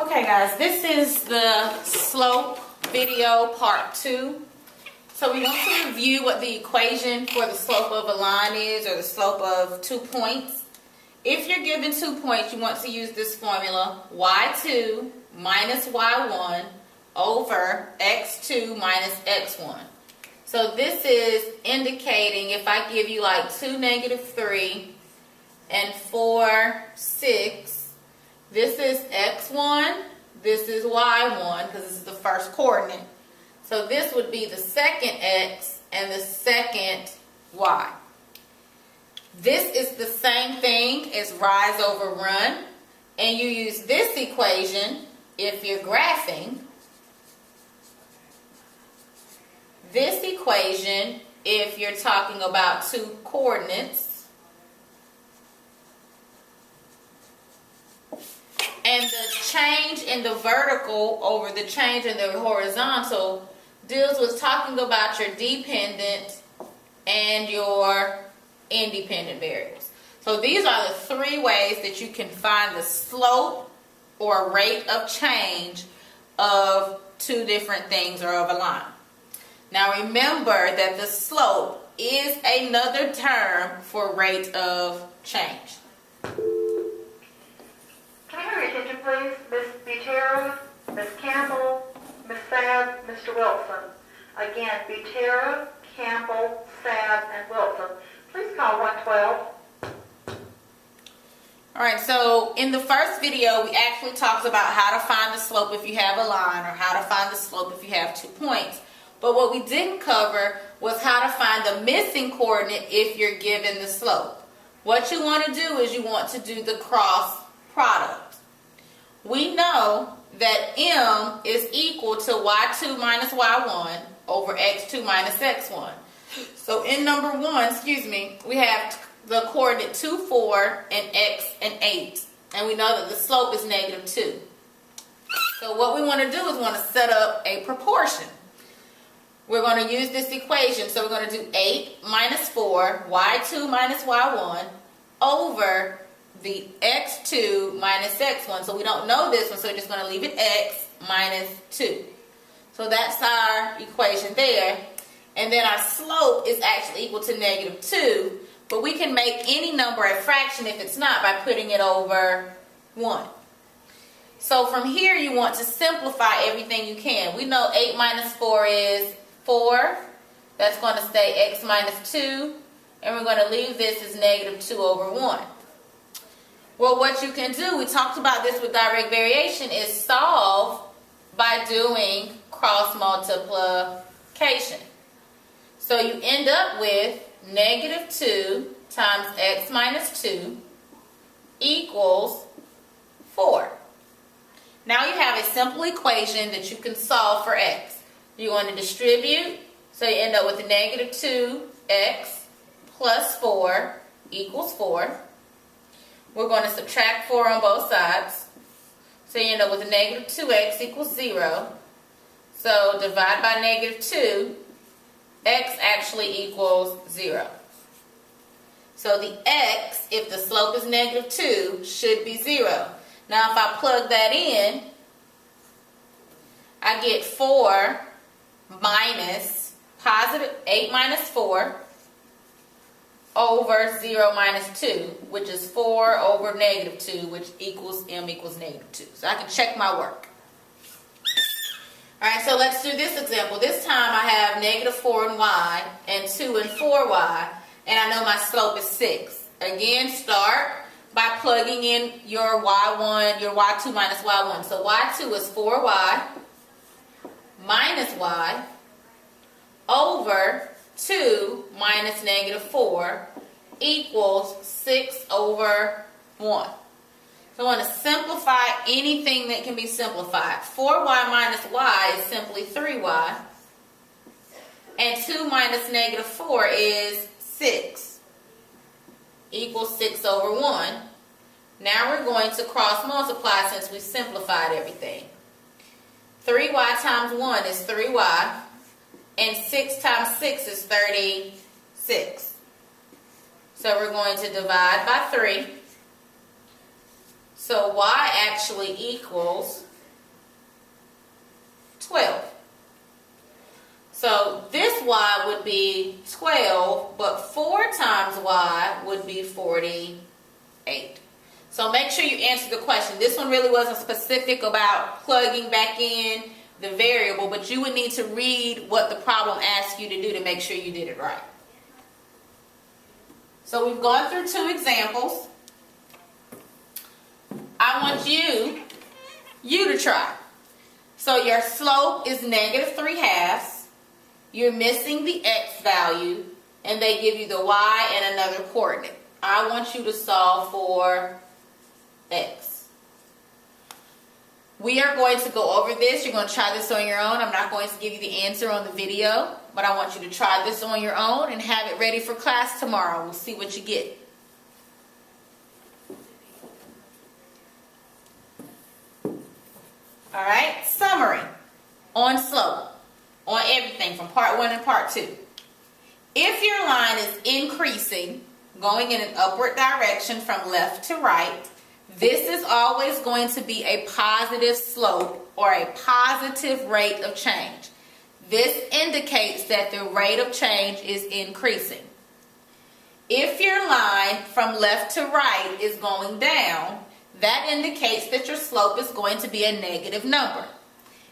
Okay guys, this is the slope video part 2. So we want to review what the equation for the slope of a line is, or the slope of 2 points. If you're given 2 points, you want to use this formula, y2 minus y1 over x2 minus x1. So this is indicating if I give you like 2, -3 and 4, 6, this is x1, this is y1 because this is the first coordinate. So this would be the second x and the second y. This is the same thing as rise over run, and you use this equation if you're graphing. This equation if you're talking about 2 coordinates. And the change in the vertical over the change in the horizontal deals with talking about your dependent and your independent variables. So these are the 3 ways that you can find the slope or rate of change of 2 different things or of a line. Now remember that the slope is another term for rate of change. Can I have your attention, please? Ms. Butera, Ms. Campbell, Ms. Sabb, Mr. Wilson. Again, Butera, Campbell, Sabb, and Wilson. Please call 112. Alright, so in the first video, we actually talked about how to find the slope if you have a line, or how to find the slope if you have 2 points. But what we didn't cover was how to find the missing coordinate if you're given the slope. What you want to do is you want to do the cross product. We know that m is equal to y2 minus y1 over x2 minus x1. So in number 1, we have the coordinate 2, 4, and x and 8. And we know that the slope is -2. So what we want to do is want to set up a proportion. We're going to use this equation. So we're going to do 8 minus 4, y2 minus y1 over the x2 minus x1. So we don't know this one, so we're just going to leave it x minus 2. So that's our equation there. And then our slope is actually equal to -2, but we can make any number a fraction if it's not by putting it over 1. So from here you want to simplify everything you can. We know 8 minus 4 is 4. That's going to stay x minus 2. And we're going to leave this as -2 over 1. Well, what you can do, we talked about this with direct variation, is solve by doing cross multiplication. So you end up with -2 times x minus 2 equals 4. Now you have a simple equation that you can solve for x. You want to distribute, so you end up with -2x plus 4 equals 4. We're going to subtract 4 on both sides. So you end up with -2x equals 0. So divide by -2, x actually equals 0. So the x, if the slope is -2, should be 0. Now if I plug that in, I get 4 minus positive 8 minus 4 over 0 minus 2, which is 4 over -2, which equals m equals -2. So I can check my work. Alright, so let's do this example. This time I have -4 and y, and 2 and 4y, and I know my slope is 6. Again, start by plugging in your y1, your y2 minus y1. So y2 is 4y minus y over 2 minus -4 equals 6 over 1. So I want to simplify anything that can be simplified. 4y minus y is simply 3y. And 2 minus -4 is 6. Equals 6 over 1. Now we're going to cross multiply since we simplified everything. 3y times 1 is 3y. And 6 times 6 is 36. So we're going to divide by 3. So y actually equals 12. So this y would be 12, but 4 times y would be 48. So make sure you answer the question. This one really wasn't specific about plugging back in the variable, but you would need to read what the problem asked you to do to make sure you did it right. So we've gone through 2 examples. I want you to try. So your slope is -3/2. You're missing the x value, and they give you the y and another coordinate. I want you to solve for x. We are going to go over this. You're going to try this on your own. I'm not going to give you the answer on the video, but I want you to try this on your own and have it ready for class tomorrow. We'll see what you get. All right, summary on slope, on everything from part 1 and part 2. If your line is increasing, going in an upward direction from left to right, this is always going to be a positive slope or a positive rate of change. This indicates that the rate of change is increasing. If your line from left to right is going down, that indicates that your slope is going to be a negative number.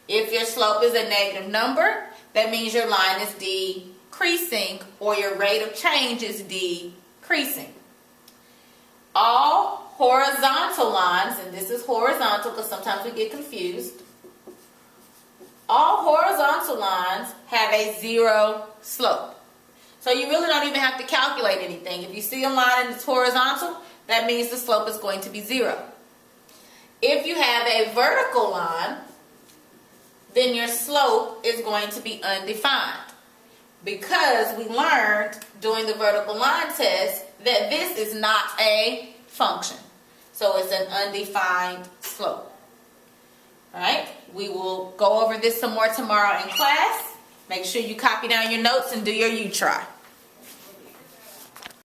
If your slope is a negative number, that means your line is decreasing or your rate of change is decreasing. All horizontal lines, and this is horizontal because sometimes we get confused, all horizontal lines have a 0 slope. So you really don't even have to calculate anything. If you see a line that's horizontal, that means the slope is going to be 0. If you have a vertical line, then your slope is going to be undefined, because we learned during the vertical line test that this is not a function. So it's an undefined slope. All right, we will go over this some more tomorrow in class. Make sure you copy down your notes and do your U-try.